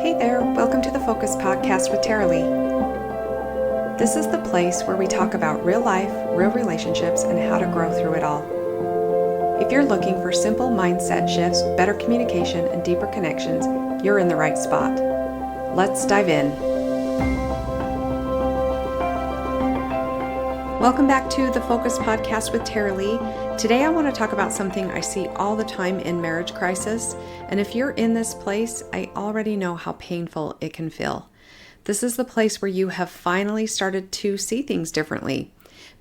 Hey there, welcome to the Focus Podcast with Taralee. This is the place where we talk about real life, real relationships, and how to grow through it all. If you're looking for simple mindset shifts, better communication, and deeper connections, you're in the right spot. Let's dive in. Welcome back to the Focus Podcast with Taralee. Today I want to talk about something I see all the time in marriage crisis, and if you're in this place, I already know how painful it can feel. This is the place where you have finally started to see things differently.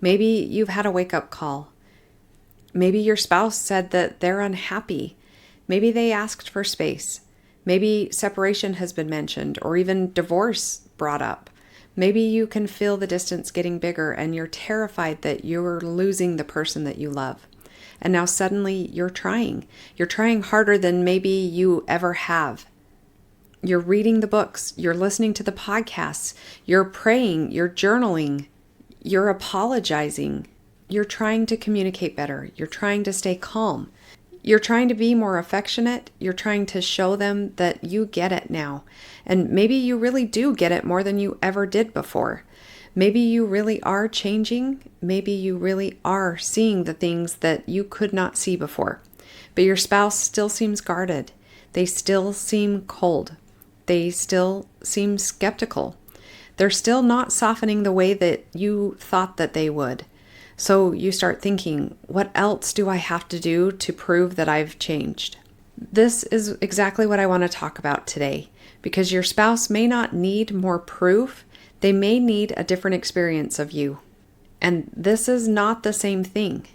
Maybe you've had a wake-up call. Maybe your spouse said that they're unhappy. Maybe they asked for space. Maybe separation has been mentioned, or even divorce brought up. Maybe you can feel the distance getting bigger and you're terrified that you're losing the person that you love. And now suddenly you're trying. You're trying harder than maybe you ever have. You're reading the books. You're listening to the podcasts. You're praying. You're journaling. You're apologizing. You're trying to communicate better. You're trying to stay calm. You're trying to be more affectionate. You're trying to show them that you get it now. And maybe you really do get it more than you ever did before. Maybe you really are changing. Maybe you really are seeing the things that you could not see before. But your spouse still seems guarded. They still seem cold. They still seem skeptical. They're still not softening the way that you thought that they would. So you start thinking, what else do I have to do to prove that I've changed? This is exactly what I want to talk about today, because your spouse may not need more proof. They may need a different experience of you. And this is not the same thing.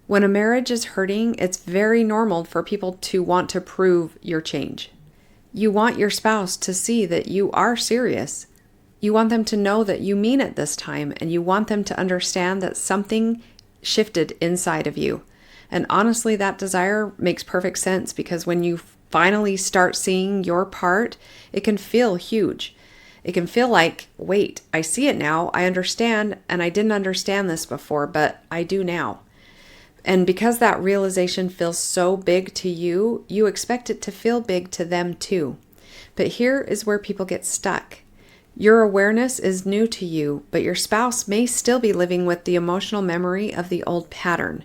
When a marriage is hurting, it's very normal for people to want to prove your change. You want your spouse to see that you are serious. You want them to know that you mean it this time, and you want them to understand that something shifted inside of you. And honestly, that desire makes perfect sense, because when you finally start seeing your part, it can feel huge. It can feel like, wait, I see it now, I understand, and I didn't understand this before, but I do now. And because that realization feels so big to you, you expect it to feel big to them too. But here is where people get stuck. Your awareness is new to you, but your spouse may still be living with the emotional memory of the old pattern.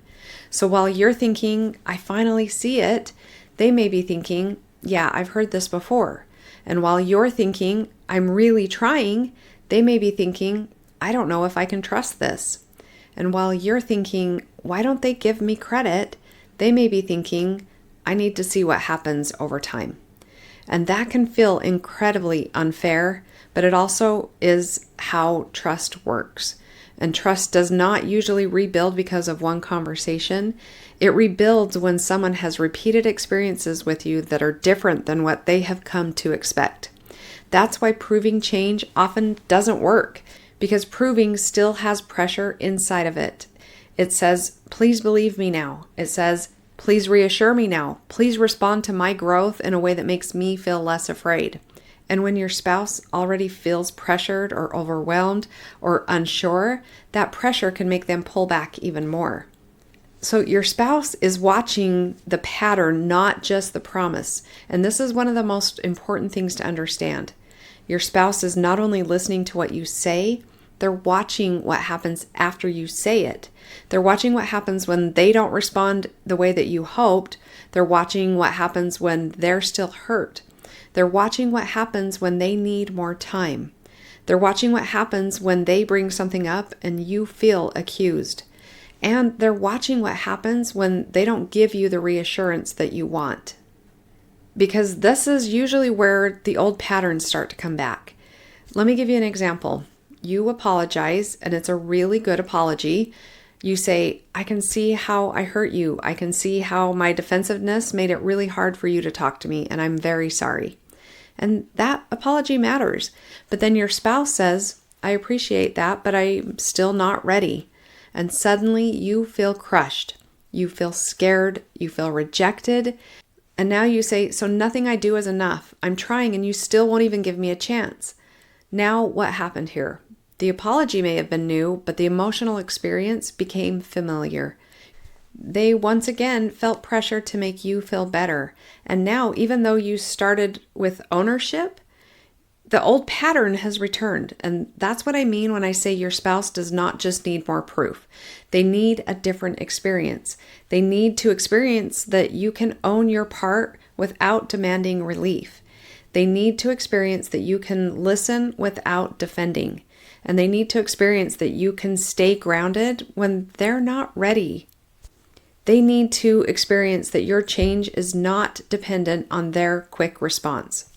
So while you're thinking, I finally see it, they may be thinking, yeah, I've heard this before. And while you're thinking, I'm really trying, they may be thinking, I don't know if I can trust this. And while you're thinking, why don't they give me credit? They may be thinking, I need to see what happens over time. And that can feel incredibly unfair, but it also is how trust works. And trust does not usually rebuild because of one conversation. It rebuilds when someone has repeated experiences with you that are different than what they have come to expect. That's why proving change often doesn't work, because proving still has pressure inside of it. It says, please believe me now. It says, please reassure me now. Please respond to my growth in a way that makes me feel less afraid. And when your spouse already feels pressured or overwhelmed or unsure, that pressure can make them pull back even more. So your spouse is watching the pattern, not just the promise. And this is one of the most important things to understand. Your spouse is not only listening to what you say, they're watching what happens after you say it. They're watching what happens when they don't respond the way that you hoped. They're watching what happens when they're still hurt. They're watching what happens when they need more time. They're watching what happens when they bring something up and you feel accused. And they're watching what happens when they don't give you the reassurance that you want. Because this is usually where the old patterns start to come back. Let me give you an example. You apologize, and it's a really good apology. You say, I can see how I hurt you. I can see how my defensiveness made it really hard for you to talk to me, and I'm very sorry. And that apology matters. But then your spouse says, I appreciate that, but I'm still not ready. And suddenly you feel crushed. You feel scared. You feel rejected. And now you say, so nothing I do is enough. I'm trying and you still won't even give me a chance. Now what happened here? The apology may have been new, but the emotional experience became familiar. They once again felt pressure to make you feel better. And now, even though you started with ownership, the old pattern has returned. And that's what I mean when I say your spouse does not just need more proof. They need a different experience. They need to experience that you can own your part without demanding relief. They need to experience that you can listen without defending. And they need to experience that you can stay grounded when they're not ready. They need to experience that your change is not dependent on their quick response.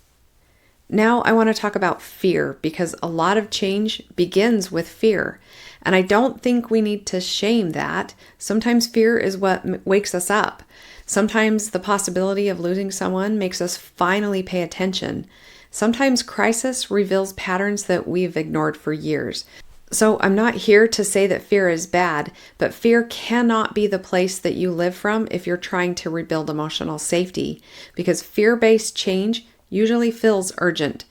Now I want to talk about fear, because a lot of change begins with fear. And I don't think we need to shame that. Sometimes fear is what wakes us up. Sometimes the possibility of losing someone makes us finally pay attention. Sometimes crisis reveals patterns that we've ignored for years. So I'm not here to say that fear is bad, but fear cannot be the place that you live from if you're trying to rebuild emotional safety, because fear-based change usually feels urgent.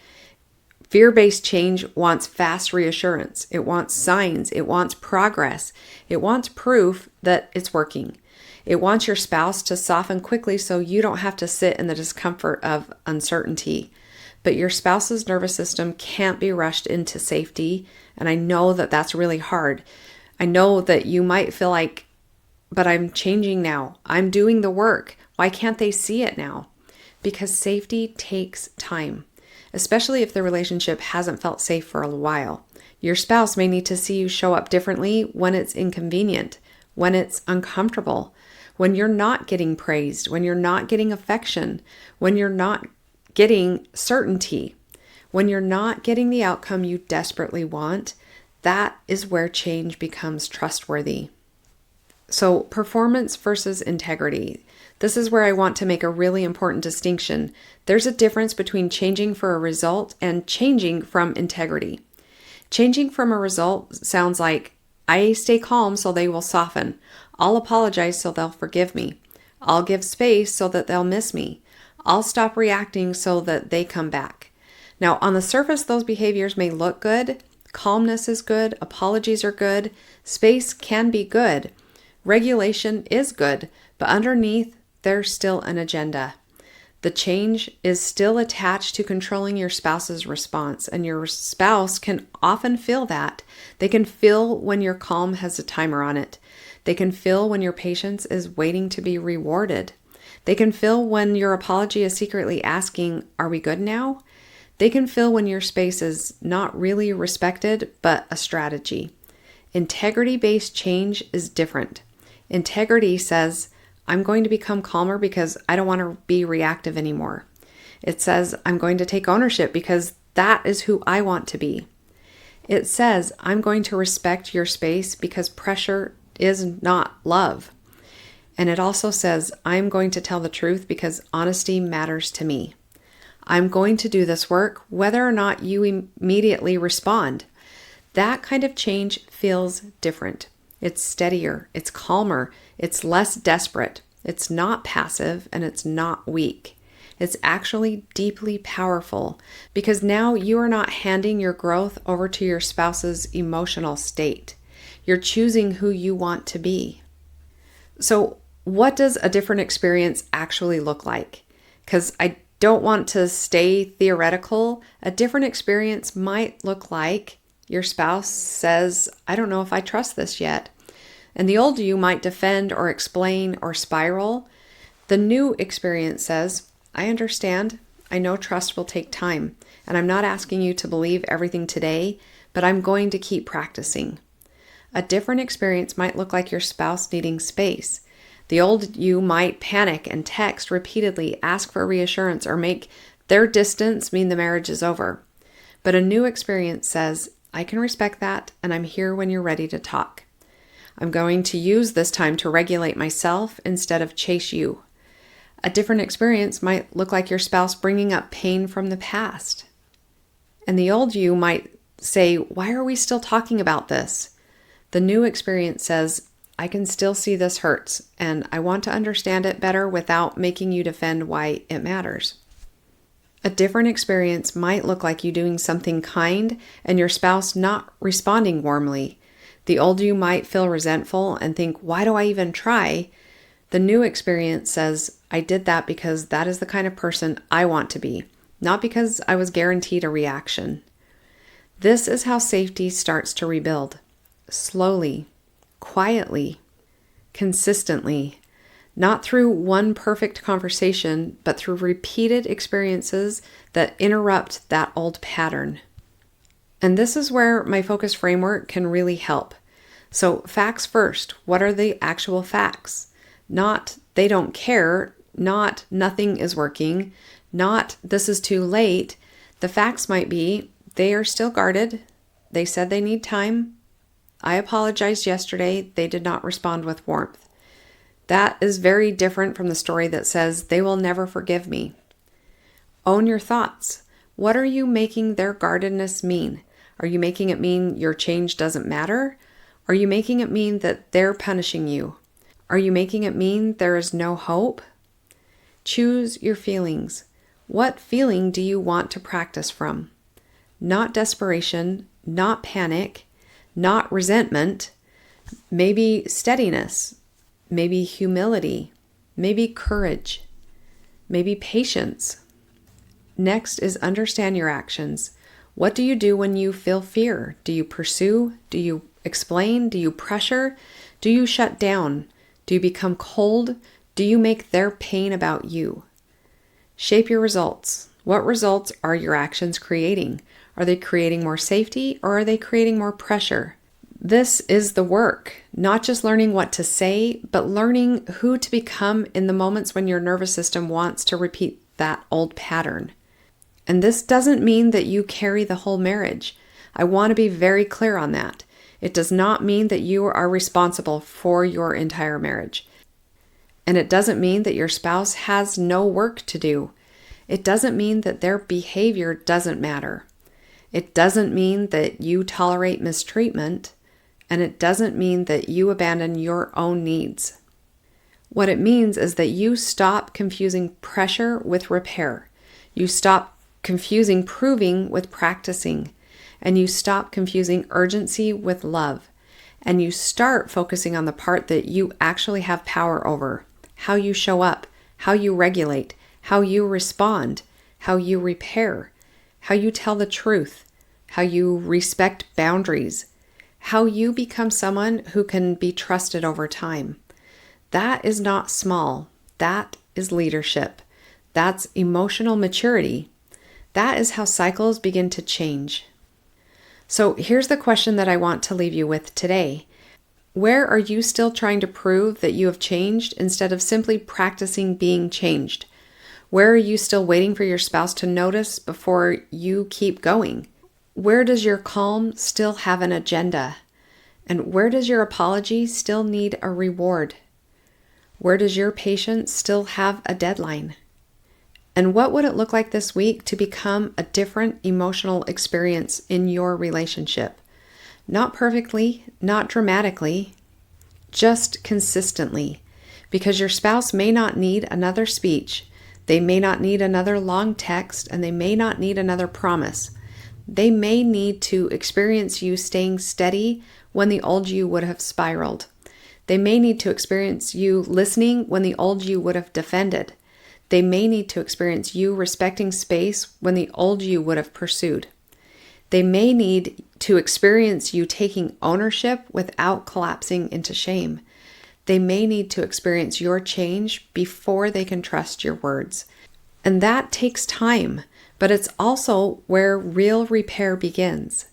Fear-based change wants fast reassurance. It wants signs. It wants progress. It wants proof that it's working. It wants your spouse to soften quickly so you don't have to sit in the discomfort of uncertainty. But your spouse's nervous system can't be rushed into safety, and I know that that's really hard. I know that you might feel like, but I'm changing now. I'm doing the work. Why can't they see it now? Because safety takes time, especially if the relationship hasn't felt safe for a while. Your spouse may need to see you show up differently when it's inconvenient, when it's uncomfortable, when you're not getting praised, when you're not getting affection, when you're not getting certainty, when you're not getting the outcome you desperately want. That is where change becomes trustworthy. So, performance versus integrity. This is where I want to make a really important distinction. There's a difference between changing for a result and changing from integrity. Changing from a result sounds like, I stay calm so they will soften. I'll apologize so they'll forgive me. I'll give space so that they'll miss me. I'll stop reacting so that they come back. Now, on the surface, those behaviors may look good. Calmness is good. Apologies are good. Space can be good. Regulation is good, but underneath, there's still an agenda. The change is still attached to controlling your spouse's response, and your spouse can often feel that. They can feel when your calm has a timer on it. They can feel when your patience is waiting to be rewarded. They can feel when your apology is secretly asking, are we good now? They can feel when your space is not really respected, but a strategy. Integrity-based change is different. Integrity says, I'm going to become calmer because I don't want to be reactive anymore. It says, I'm going to take ownership because that is who I want to be. It says, I'm going to respect your space because pressure is not love. And it also says, I'm going to tell the truth because honesty matters to me. I'm going to do this work whether or not you immediately respond. That kind of change feels different. It's steadier, it's calmer, it's less desperate, it's not passive, and it's not weak. It's actually deeply powerful because now you are not handing your growth over to your spouse's emotional state. You're choosing who you want to be. So, what does a different experience actually look like? Because I don't want to stay theoretical. A different experience might look like your spouse says, I don't know if I trust this yet. And the old you might defend or explain or spiral. The new experience says, I understand. I know trust will take time. And I'm not asking you to believe everything today, but I'm going to keep practicing. A different experience might look like your spouse needing space. The old you might panic and text repeatedly, ask for reassurance, or make their distance mean the marriage is over. But a new experience says, I can respect that, and I'm here when you're ready to talk. I'm going to use this time to regulate myself instead of chase you. A different experience might look like your spouse bringing up pain from the past. And the old you might say, why are we still talking about this? The new experience says, I can still see this hurts, and I want to understand it better without making you defend why it matters. A different experience might look like you doing something kind and your spouse not responding warmly. The old you might feel resentful and think, why do I even try? The new experience says, I did that because that is the kind of person I want to be. not because I was guaranteed a reaction. This is how safety starts to rebuild. Slowly, quietly, consistently, not through one perfect conversation, but through repeated experiences that interrupt that old pattern. And this is where my focus framework can really help. So facts first. What are the actual facts? Not they don't care, not nothing is working, not this is too late. The facts might be they are still guarded. They said they need time. I apologized yesterday. They did not respond with warmth. That is very different from the story that says they will never forgive me. Own your thoughts. What are you making their guardedness mean? Are you making it mean your change doesn't matter? Are you making it mean that they're punishing you? Are you making it mean there is no hope? Choose your feelings. What feeling do you want to practice from? Not desperation, not panic, not resentment, maybe steadiness, maybe humility, maybe courage, maybe patience. Next is understand your actions. What do you do when you feel fear? Do you pursue? Do you explain? Do you pressure? Do you shut down? Do you become cold? Do you make their pain about you? Shape your results. What results are your actions creating? Are they creating more safety or are they creating more pressure? This is the work, not just learning what to say, but learning who to become in the moments when your nervous system wants to repeat that old pattern. And this doesn't mean that you carry the whole marriage. I want to be very clear on that. It does not mean that you are responsible for your entire marriage. And it doesn't mean that your spouse has no work to do. It doesn't mean that their behavior doesn't matter. It doesn't mean that you tolerate mistreatment, and it doesn't mean that you abandon your own needs. What it means is that you stop confusing pressure with repair. You stop confusing proving with practicing, and you stop confusing urgency with love, and you start focusing on the part that you actually have power over, how you show up, how you regulate, how you respond, how you repair, how you tell the truth, how you respect boundaries, how you become someone who can be trusted over time. That is not small. That is leadership. That's emotional maturity. That is how cycles begin to change. So here's the question that I want to leave you with today. Where are you still trying to prove that you have changed instead of simply practicing being changed? Where are you still waiting for your spouse to notice before you keep going? Where does your calm still have an agenda? And where does your apology still need a reward? Where does your patience still have a deadline? And what would it look like this week to become a different emotional experience in your relationship? Not perfectly, not dramatically, just consistently. Because your spouse may not need another speech. They may not need another long text, and they may not need another promise. They may need to experience you staying steady when the old you would have spiraled. They may need to experience you listening when the old you would have defended. They may need to experience you respecting space when the old you would have pursued. They may need to experience you taking ownership without collapsing into shame. They may need to experience your change before they can trust your words. And that takes time, but it's also where real repair begins.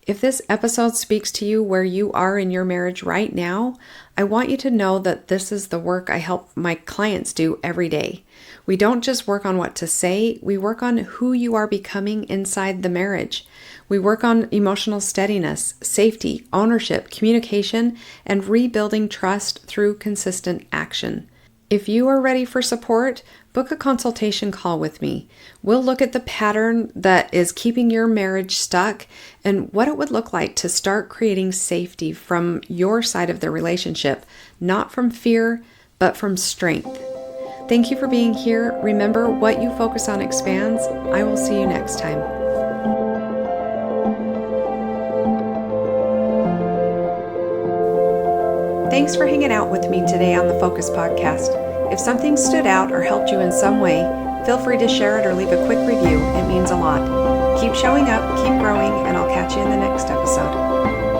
If this episode speaks to you where you are in your marriage right now, I want you to know that this is the work I help my clients do every day. We don't just work on what to say, we work on who you are becoming inside the marriage. We work on emotional steadiness, safety, ownership, communication, and rebuilding trust through consistent action. If you are ready for support, book a consultation call with me. We'll look at the pattern that is keeping your marriage stuck and what it would look like to start creating safety from your side of the relationship, not from fear, but from strength. Thank you for being here. Remember, what you focus on expands. I will see you next time. Thanks for hanging out with me today on the Focus Podcast. If something stood out or helped you in some way, Feel free to share it or leave a quick review. It means a lot. Keep showing up, keep growing, and I'll catch you in the next episode.